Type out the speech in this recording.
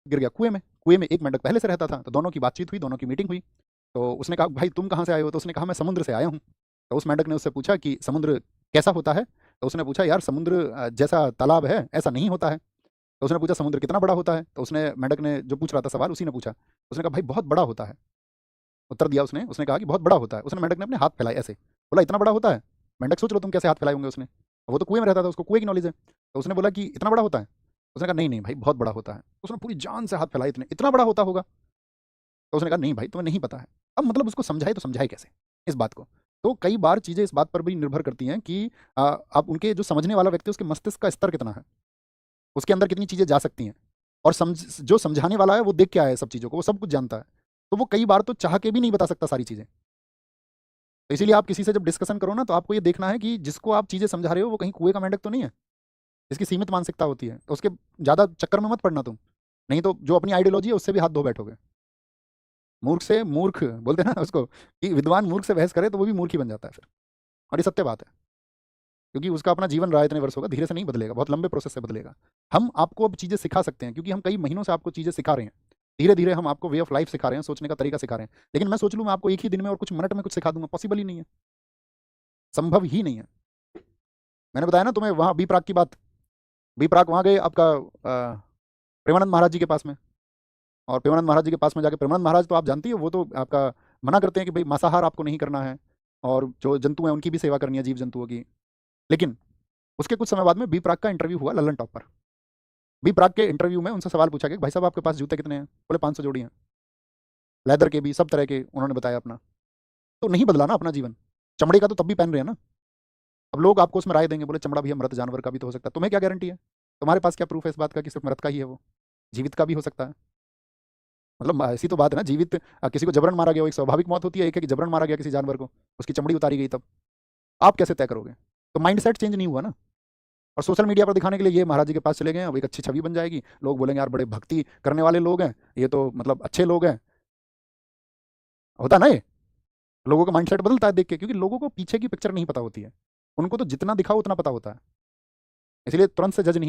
गिर गया कुएं में एक मेंढक पहले से रहता था, तो दोनों की बातचीत हुई, दोनों की मीटिंग हुई। तो उसने कहा, भाई तुम कहाँ से आए हो? तो उसने कहा, मैं समुद्र से आया हूँ। तो उस मेंढक ने उससे पूछा कि समुद्र कैसा होता है? तो उसने पूछा, यार समुद्र जैसा तालाब है ऐसा नहीं होता है। तो उसने पूछा, समुद्र कितना बड़ा होता है? तो उसने मेंढक ने जो पूछ रहा था सवाल, उसी ने पूछा। उसने कहा, भाई बहुत बड़ा होता है। उत्तर दिया उसने। उसने कहा कि बहुत बड़ा होता है। उसने मेंढक ने अपने हाथ फैलाए ऐसे, बोला इतना बड़ा होता है? मेंढक सोच लो तुम कैसे हाथ फैलाए होंगे उसने, वो तो कुएं में रहता था, उसको कुएं की नॉलेज है। तो उसने बोला कि इतना बड़ा होता है? उसने कहा, नहीं नहीं भाई बहुत बड़ा होता है। उसने पूरी जान से हाथ फैलाए, इतने इतना बड़ा होता होगा? तो उसने कहा, नहीं भाई तुम्हें नहीं पता है। अब मतलब उसको समझाए तो समझाए कैसे इस बात को? तो कई बार चीज़ें इस बात पर भी निर्भर करती हैं कि आप उनके जो समझने वाला व्यक्ति है उसके मस्तिष्क का स्तर कितना है, उसके अंदर कितनी चीज़ें जा सकती हैं। और जो समझाने वाला है वो देख के आया है सब चीज़ों को, वो सब कुछ जानता है। तो वो कई बार तो चाह के भी नहीं बता सकता सारी चीज़ें। तो इसीलिए आप किसी से जब डिस्कशन करो ना, तो आपको ये देखना है कि जिसको आप चीज़ें समझा रहे हो वो कहीं कुएं का मेंढक तो नहीं है, जिसकी सीमित मानसिकता होती है। तो उसके ज़्यादा चक्कर में मत पड़ना तुम, नहीं तो जो अपनी आइडियोलॉजी है उससे भी हाथ धो बैठोगे। मूर्ख से मूर्ख बोलते हैं ना उसको, कि विद्वान मूर्ख से बहस करे तो वो भी मूर्ख ही बन जाता है फिर। और ये सत्य बात है, क्योंकि उसका अपना जीवन रहा है इतने वर्षों का, धीरे से नहीं बदलेगा, बहुत लंबे प्रोसेस से बदलेगा। हम आपको अब चीज़ें सिखा सकते हैं, क्योंकि हम कई महीनों से आपको चीज़ें सिखा रहे हैं। धीरे धीरे हम आपको वे ऑफ लाइफ सिखा रहे हैं, सोचने का तरीका सिखा रहे हैं। लेकिन मैं सोच लूँ मैं आपको एक ही दिन में और कुछ मिनट में कुछ सिखा दूंगा, पॉसिबल ही नहीं है, संभव ही नहीं है। मैंने बताया ना तुम्हें वहाँ बी प्राक की बात। बी प्राक वहाँ गए आपका प्रेमानंद महाराज जी के पास में। और प्रेमानंद महाराज जी के पास में जाके, प्रेमानंद महाराज तो आप जानती हो, वो तो आपका मना करते हैं कि भाई मांसाहार आपको नहीं करना है, और जो जंतु हैं उनकी भी सेवा करनी है, जीव जंतुओं की। लेकिन उसके कुछ समय बाद में बी प्राक का इंटरव्यू हुआ लल्लन टॉप पर। बी प्राक के इंटरव्यू में उनसे सवाल पूछा गया, भाई साहब आपके पास जूते कितने हैं? बोले 500 जोड़ी हैं, लेदर के भी, सब तरह के उन्होंने बताया अपना। तो नहीं बदला ना अपना जीवन। चमड़े का तो तब भी पहन रहे हैं ना। अब लोग आपको उसमें राय देंगे, बोले चमड़ा भी है, मृत जानवर का भी तो हो सकता है, तुम्हें क्या गारंटी है? तुम्हारे पास क्या प्रूफ है इस बात का कि सिर्फ मृत का ही है वो? जीवित का भी हो सकता है। मतलब ऐसी तो बात है ना, जीवित किसी को जबरन मारा गया हो, एक स्वाभाविक मौत होती है, एक है कि जबरन मारा गया किसी जानवर को, उसकी चमड़ी उतारी गई, तब आप कैसे तय करोगे? तो माइंड सेट चेंज नहीं हुआ ना। और सोशल मीडिया पर दिखाने के लिए ये महाराज जी के पास चले गए हैं, अब एक अच्छी छवि बन जाएगी, लोग बोलेंगे यार बड़े भक्ति करने वाले लोग हैं, ये तो मतलब अच्छे लोग हैं। होता ना ये, लोगों का माइंड सेट बदलता है देख के, क्योंकि लोगों को पीछे की पिक्चर नहीं पता होती है। उनको तो जितना दिखाओ उतना पता होता है, इसलिए तुरंत से जज नहीं